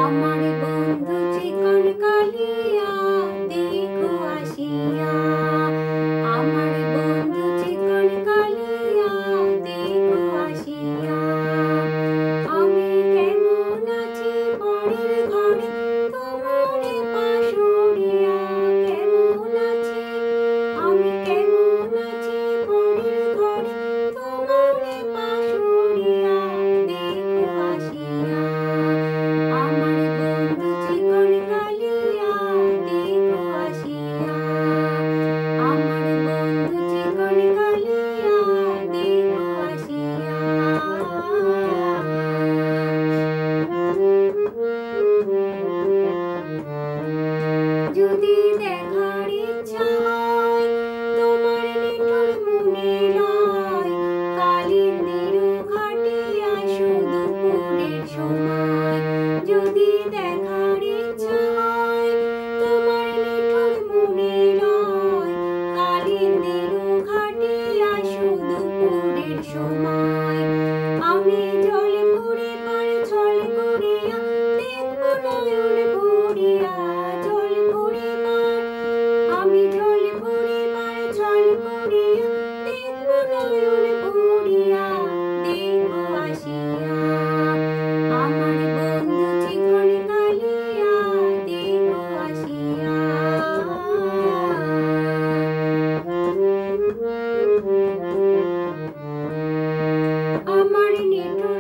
আমার বন্ধু চিকন কালিয়া দেখো আসিয়া, আমার বন্ধু চিকন কালিয়া দেখো আসিয়া। আমি কেমন আছি পরের ঘরে তোমারে পাশুরিয়া, কেমন আছি আমি কেমন আছি পরের ঘরে তোমারে পাশুরিয়া দেখো আসিয়া। আমার বন্ধু চিকন কালিয়া দেখো আসিয়া, আমার বন্ধু চিকন কালিয়া দেখো আসিয়া। যদি দেখার ইচ্ছা হয় তোমার নিঠুর মনে লয়, কালিন্দির ঘাটে আসো দুপুরের সময়। যদি দেখার ইচ্ছা হয় তোমার নিঠুর মনে লয়, কালিন্দির ঘাটে আসো দুপুরের সময়। আমি জলে পড়ে পার ছল করিয়া দেখবো নয়ন ভরিয়া, জল পড়ে পার আমি জল পড়ে পার ছল করিয়া দেখবো নয়ন ভরিয়া দেখো আসিয়া। আমার বন্ধু চিকন কালিয়া দেখো আসিয়া। আমার নিঠুর